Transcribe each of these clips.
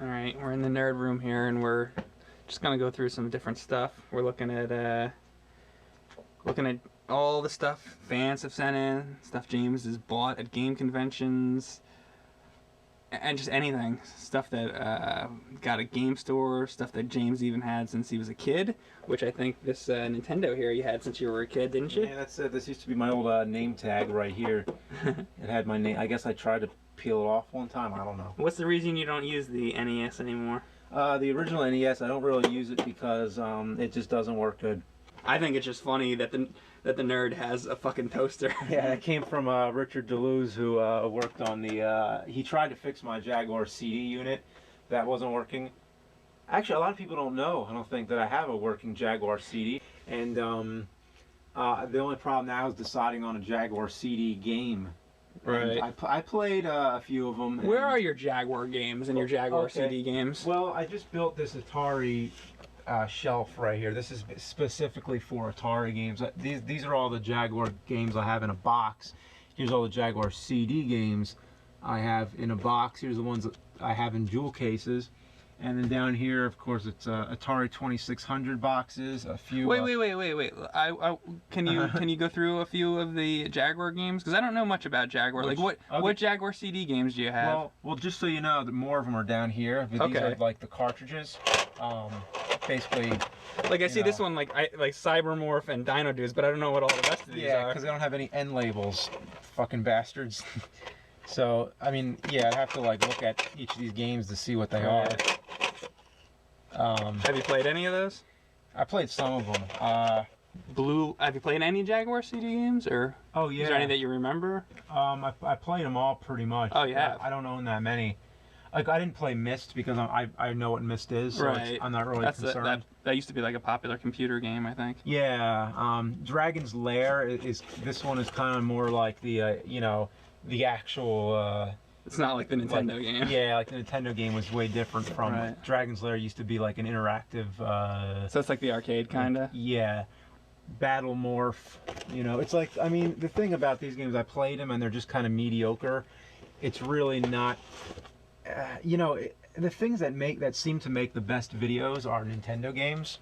Alright, we're in the nerd room here and we're just gonna go through some different stuff. We're looking at all the stuff fans have sent in, stuff James has bought at game conventions, and just anything. Stuff that got at game store, stuff that James even had since he was a kid, which I think this Nintendo here you had since you were a kid, didn't you? Yeah, that's it. This used to be my old name tag right here. It had my name. I guess I tried to peel it off one time. I don't know. What's the reason you don't use the NES anymore? The original NES, I don't really use it because it just doesn't work good. I think it's just funny that the nerd has a fucking toaster. Yeah, it came from Richard Deleuze, who worked on the. He tried to fix my Jaguar CD unit. That wasn't working. Actually, a lot of people don't know. I don't think that I have a working Jaguar CD, and the only problem now is deciding on a Jaguar CD game. Right. I played a few of them. Where are your Jaguar games and your Jaguar CD games? Well, I just built this Atari shelf right here. This is specifically for Atari games. These are all the Jaguar games I have in a box. Here's all the Jaguar CD games I have in a box. Here's the ones that I have in jewel cases. And then down here, of course, it's Atari 2600 boxes. A few. Wait. Can you go through a few of the Jaguar games? Because I don't know much about Jaguar. What Jaguar CD games do you have? Well, just so you know, more of them are down here. But these are like the cartridges. Basically. Like I see this one like Cybermorph and Dino Dudes, but I don't know what all the rest of these are. Yeah, because they don't have any end labels. Fucking bastards. So I mean, yeah, I'd have to like look at each of these games to see what they are. Have you played any of those? I played some of them. Have you played any Jaguar CD games, or? Oh yeah. Is there any that you remember? I played them all pretty much. Oh yeah. I don't own that many. Like I didn't play Myst because I know what Myst is, so right. I'm not really concerned. That used to be like a popular computer game, I think. Yeah. Dragon's Lair is this one is kind of more like the you know, the actual. It's not like the Nintendo game. Yeah, like the Nintendo game was way different from Dragon's Lair used to be like an interactive. So it's like the arcade kinda. Yeah, Battle Morph. You know, it's like, I mean, the thing about these games, I played them and they're just kind of mediocre. It's really not. You know, the things that seem to make the best videos are Nintendo games,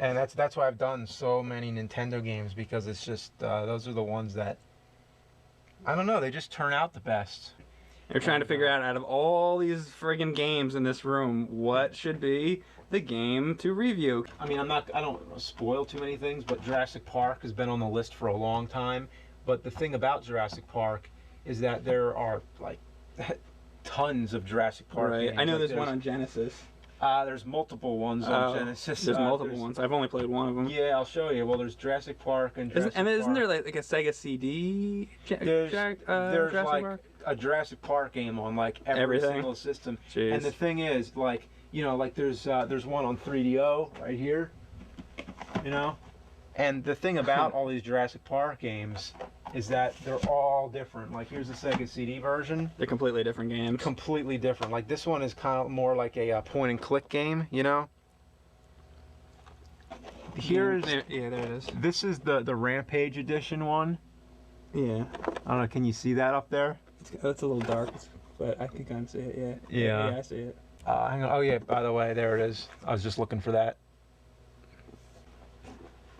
and that's why I've done so many Nintendo games, because it's just those are the ones that, I don't know, they just turn out the best. They're trying to figure out of all these friggin' games in this room, what should be the game to review. I mean, I don't spoil too many things, but Jurassic Park has been on the list for a long time. But the thing about Jurassic Park is that there are like tons of Jurassic Park games. I know there's one on Genesis. There's multiple ones on Genesis. There's multiple ones. I've only played one of them. Yeah, I'll show you. Well, there's Jurassic Park and Jurassic Park. Isn't there like a Sega CD? There's Jurassic like Park? a Jurassic Park game on like every single system. Jeez. And the thing is, like, you know, like there's one on 3DO right here, you know. And the thing about all these Jurassic Park games is that they're all different. Like, here's the Sega CD version. They're completely different games. Completely different. Like, this one is kind of more like a point and click game, you know. Here's there it is. This is the Rampage edition one. Yeah. I don't know. Can you see that up there? It's a little dark, but I can kind of see it. Yeah. Yeah. I see it. Hang on. Oh yeah. By the way, there it is. I was just looking for that.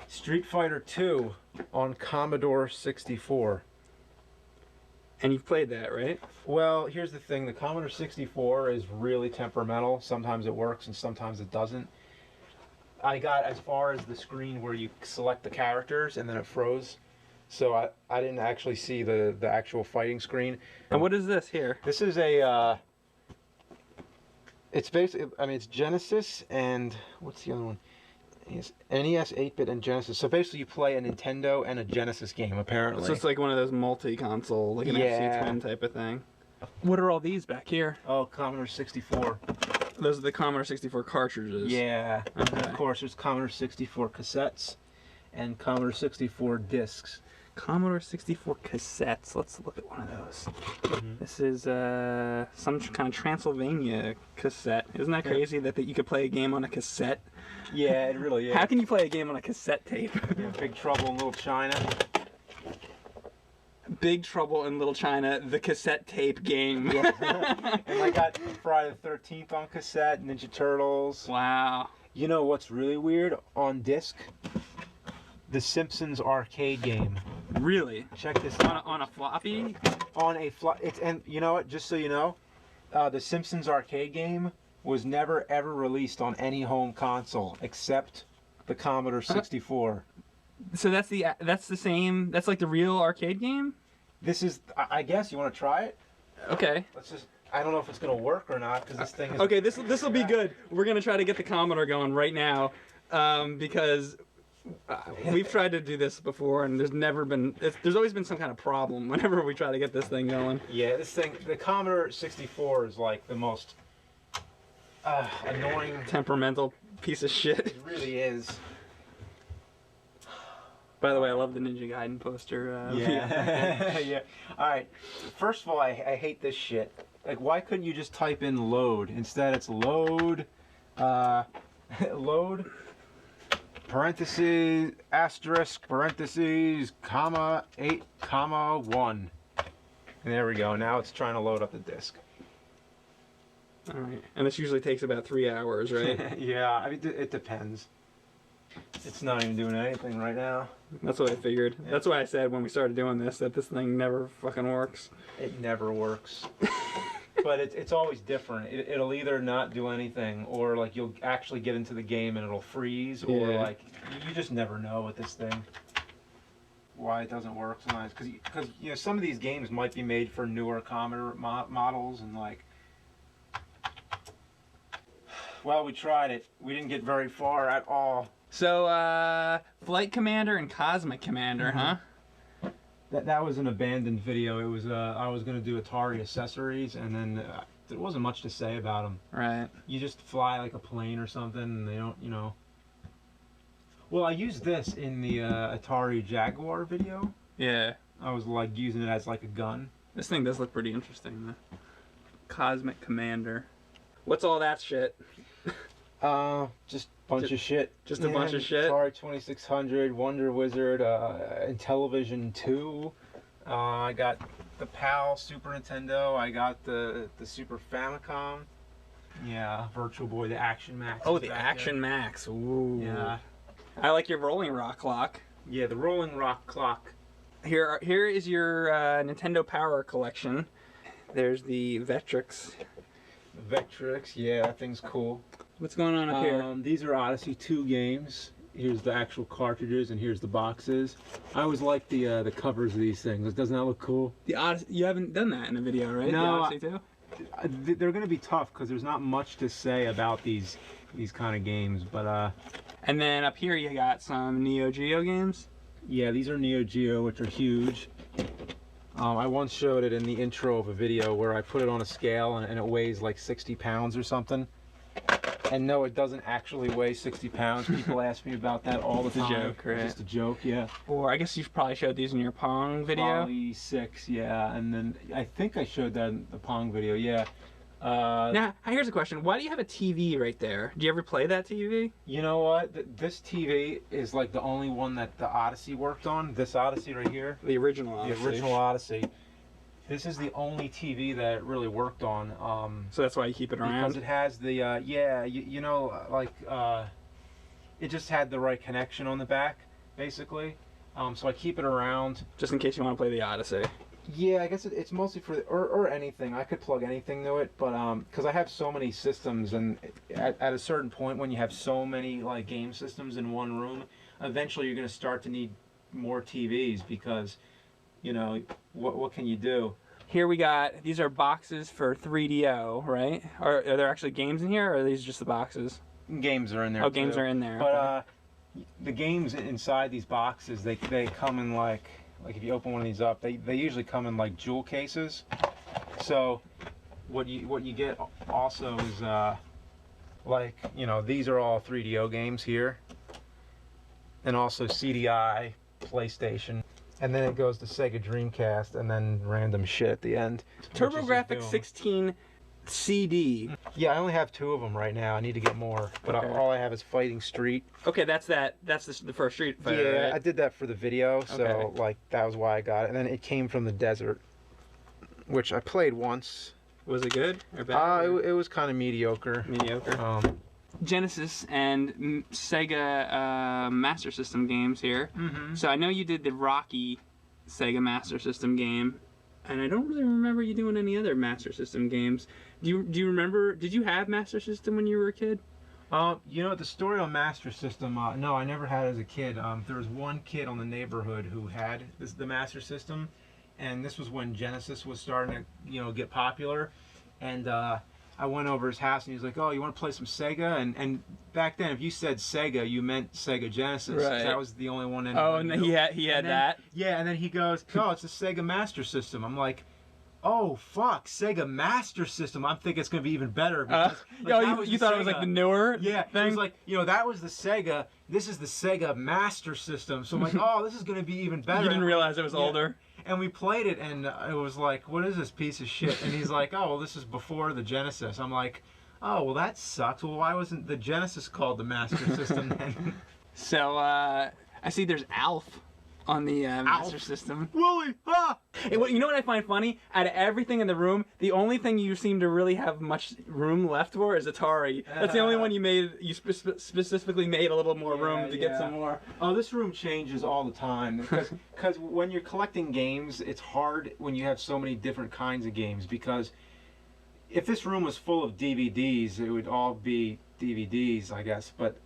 Street Fighter 2 on Commodore 64. And you've played that, right? Well, here's the thing. The Commodore 64 is really temperamental. Sometimes it works and sometimes it doesn't. I got as far as the screen where you select the characters and then it froze. So I didn't actually see the actual fighting screen. And what is this here? This is a... it's basically... I mean, it's Genesis and... What's the other one? It's NES, 8-bit, and Genesis. So basically you play a Nintendo and a Genesis game, apparently. So it's like one of those multi-console, like an FC Twin type of thing. What are all these back here? Oh, Commodore 64. Those are the Commodore 64 cartridges. Yeah. Okay. And of course, there's Commodore 64 cassettes and Commodore 64 discs. Commodore 64 cassettes. Let's look at one of those. This is some kind of Transylvania cassette. Isn't that crazy that you could play a game on a cassette? Yeah, it really is. How can you play a game on a cassette tape? Yeah, Big Trouble in Little China. Big Trouble in Little China, the cassette tape game. Yeah. And I got Friday the 13th on cassette, Ninja Turtles. Wow. You know what's really weird? On disc, the Simpsons arcade game. Really? Check this out. On a floppy? On a and you know what? Just so you know, the Simpsons arcade game was never ever released on any home console except the Commodore 64. So that's the same. That's like the real arcade game. This is, I guess, you want to try it? Okay. Let's just. I don't know if it's gonna work or not because this thing is. Okay, this will be good. We're gonna try to get the Commodore going right now, because we've tried to do this before and there's always been some kind of problem whenever we try to get this thing going. Yeah, this thing, the Commodore 64 is like the most annoying, temperamental piece of shit. It really is. By the way, I love the Ninja Gaiden poster. Yeah. Yeah. All right. First of all, I hate this shit. Like, why couldn't you just type in load? Instead, it's load, load, parentheses, asterisk, parentheses, comma, 8, comma, 1. And there we go. Now it's trying to load up the disk. All right. And this usually takes about 3 hours, right? Yeah. I mean, it depends. It's not even doing anything right now. That's what I figured. Yeah. That's why I said when we started doing this that this thing never fucking works. It never works. But it's always different. It'll either not do anything, or like you'll actually get into the game and it'll freeze, or like you just never know with this thing why it doesn't work sometimes. Because you know, some of these games might be made for newer Commodore models, and like, well, we tried it. We didn't get very far at all. So, Flight Commander and Cosmic Commander, huh? That was an abandoned video. It was I was gonna do Atari accessories, and then there wasn't much to say about them. Right. You just fly like a plane or something, and they don't, you know. Well, I used this in the Atari Jaguar video. Yeah. I was like using it as like a gun. This thing does look pretty interesting, though. Cosmic Commander. What's all that shit? Just bunch of shit. Just a bunch of shit? Atari 2600, Wonder Wizard, Intellivision 2. I got the PAL Super Nintendo. I got the Super Famicom. Yeah, Virtual Boy, the Action Max. Oh, the Action Max. Ooh. Yeah. I like your Rolling Rock clock. Yeah, the Rolling Rock clock. Here is your Nintendo Power collection. There's the Vectrix. Vectrix, yeah, that thing's cool. What's going on up here? These are Odyssey 2 games. Here's the actual cartridges, and here's the boxes. I always like the covers of these things. Doesn't that look cool? The Odyssey, you haven't done that in a video, right? No, the Odyssey 2? They're going to be tough because there's not much to say about these kind of games. But and then up here you got some Neo Geo games. Yeah, these are Neo Geo, which are huge. I once showed it in the intro of a video where I put it on a scale and it weighs like 60 pounds or something. And no, it doesn't actually weigh 60 pounds. People ask me about that all the time. It's a joke, right? It's just a joke, yeah. Or I guess you've probably showed these in your Pong video. Probably 6, yeah. And then I think I showed that in the Pong video, yeah. Now, here's a question. Why do you have a TV right there? Do you ever play that TV? You know what? This TV is like the only one that the Odyssey worked on. This Odyssey right here. The original Odyssey. The original Odyssey. This is the only TV that it really worked on. So that's why you keep it around? Because it has the, yeah, you know, like, it just had the right connection on the back, basically. So I keep it around. Just in case you want to play the Odyssey. Yeah, I guess it's mostly for, or anything. I could plug anything to it, but, because I have so many systems, and at a certain point when you have so many, like, game systems in one room, eventually you're going to start to need more TVs because, you know, what can you do? Here we got, these are boxes for 3DO, right? Are there actually games in here, or are these just the boxes? Games are in there. Oh, games are in there. But okay. The games inside these boxes, they come in like if you open one of these up, they usually come in like jewel cases. So what you get also is like, you know, these are all 3DO games here, and also CDI, PlayStation. And then it goes to Sega Dreamcast, and then random shit at the end. TurboGrafx 16 CD. Yeah, I only have 2 of them right now. I need to get more, but Okay. all I have is Fighting Street. Okay, that's the first Street Fighter. Yeah, right? I did that for the video, so Okay. like that was why I got it. And then it came from the desert, which I played once. Was it good or bad? It was kind of mediocre. Mediocre. Genesis and Sega Master System games here. Mm-hmm. So I know you did the Rocky Sega Master System game, and I don't really remember you doing any other Master System games. Do you remember? Did you have Master System when you were a kid? You know, the story on Master System, no, I never had it as a kid. There was one kid on the neighborhood who had the Master System, and this was when Genesis was starting to, you know, get popular. And I went over his house, and he was like, "Oh, you want to play some Sega?" And back then, if you said Sega, you meant Sega Genesis. 'Cause Right. that was the only one. Oh, and he had And then- that. Yeah, and then he goes, "Oh, it's a Sega Master System." I'm like, "Oh fuck, Sega Master System." I'm thinking it's gonna be even better. Because, You thought it was like the newer yeah, thing? it was like, you know, that was the Sega. This is the Sega Master System. So I'm like, oh, this is gonna be even better. You didn't realize it was Yeah. older. And we played it, and it was like, what is this piece of shit? And he's like, oh, well, this is before the Genesis. I'm like, oh, well, that sucks. Well, why wasn't the Genesis called the Master System then? So I see there's Alf on the Master System. Wooly! Ah! Hey, you know what I find funny? Out of everything in the room, the only thing you seem to really have much room left for is Atari. That's the only one you made. You specifically made a little more room to get some more. Oh, this room changes all the time because when you're collecting games, it's hard when you have so many different kinds of games. Because if this room was full of DVDs, it would all be DVDs, I guess. But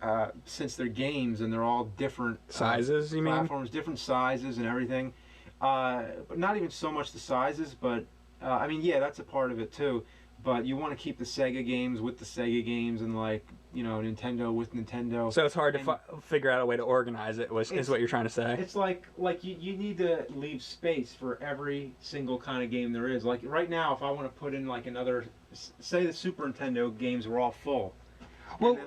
since they're games and they're all different Sizes, you mean? platforms, different sizes and everything. But not even so much the sizes, but I mean, yeah, that's a part of it too. But you want to keep the Sega games with the Sega games, and like, you know, Nintendo with Nintendo. So it's hard to figure out a way to organize it. Is what you're trying to say? It's like you need to leave space for every single kind of game there is. Like right now, if I want to put in like another, say the Super Nintendo games were all full. Well,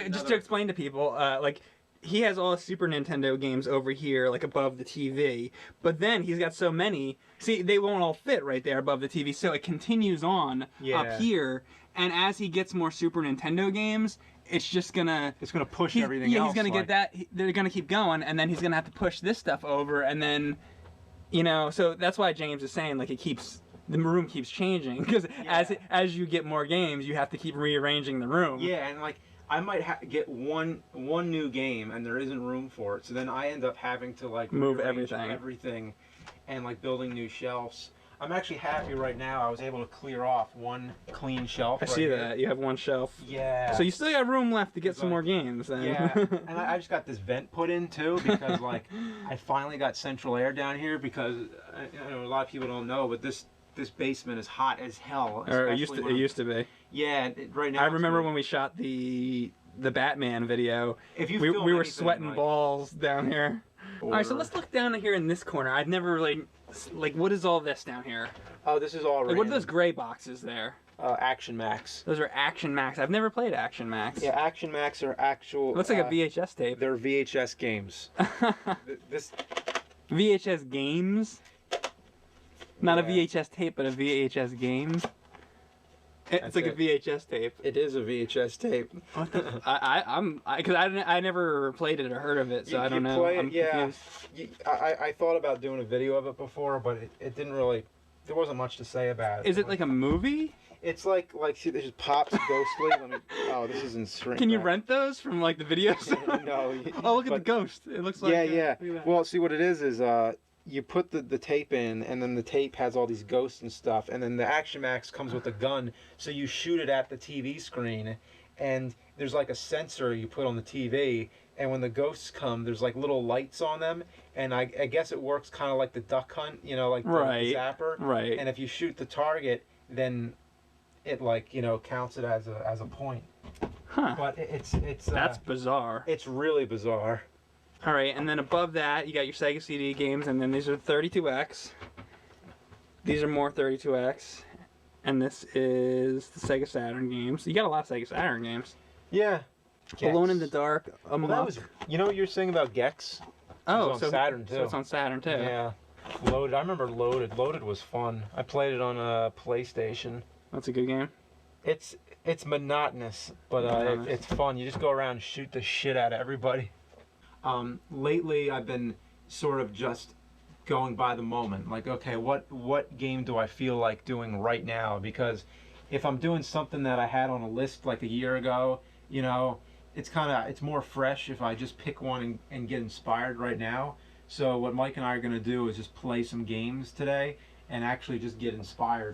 just to explain to people, like, he has all the Super Nintendo games over here, like above the TV. But then he's got so many. See, they won't all fit right there above the TV, so it continues on up here. And as he gets more Super Nintendo games, it's gonna push everything else. Yeah, he's gonna get that. They're gonna keep going, and then he's gonna have to push this stuff over, and then, you know. So that's why James is saying, like, the room keeps changing, because as you get more games, you have to keep rearranging the room. Yeah, and like, I might get one new game and there isn't room for it, so then I end up having to like move rearrange everything and like building new shelves. I'm actually happy right now. I was able to clear off one clean shelf. I see that you have one shelf. Yeah. So you still got room left to get some more games then. Yeah, and I just got this vent put in too, because like I finally got central air down here, because I know a lot of people don't know, but this basement is hot as hell. Or it used to be. Yeah, right now. I remember when we shot the Batman video. If you we were anything, sweating like, balls down here. All right, so let's look down here in this corner. I've never really, like, what is all this down here? Oh, this is all. Like, what are those gray boxes there? Action Max. Those are Action Max. I've never played Action Max. Yeah, Action Max are actual. It looks like a VHS tape. They're VHS games. This VHS games. Not a VHS tape, but a VHS games. It's like a VHS tape. It is a VHS tape. What the? Because I never played it or heard of it, so I don't know. I'm confused. I thought about doing a video of it before, but it didn't really. There wasn't much to say about it. Is it like a movie? It's like see, this just pops ghostly. This is in shrink. Can you rent those from like the video store? No. Oh, look at the ghost. It looks like. Yeah. Well, see what it is you put the tape in, and then the tape has all these ghosts and stuff, and then the Action Max comes with a gun, so you shoot it at the TV screen, and there's like a sensor you put on the TV, and when the ghosts come, there's like little lights on them, and I guess it works kind of like the duck hunt, you know, like the zapper. Right. And if you shoot the target, then it like, you know, counts it as a point. Huh. But it's that's bizarre. It's really bizarre. All right, and then above that, you got your Sega CD games, and then these are 32X. These are more 32X, and this is the Sega Saturn games. You got a lot of Sega Saturn games. Yeah. Alone in the Dark, Amok. Well, you know what you were saying about Gex? Oh, it's on Saturn too. So it's on Saturn too. Yeah. Loaded. I remember Loaded. Loaded was fun. I played it on a PlayStation. That's a good game. It's It's monotonous, but it's fun. You just go around and shoot the shit out of everybody. Lately, I've been sort of just going by the moment. Like, okay, what game do I feel like doing right now? Because if I'm doing something that I had on a list like a year ago, you know, it's more fresh if I just pick one and get inspired right now. So what Mike and I are going to do is just play some games today and actually just get inspired.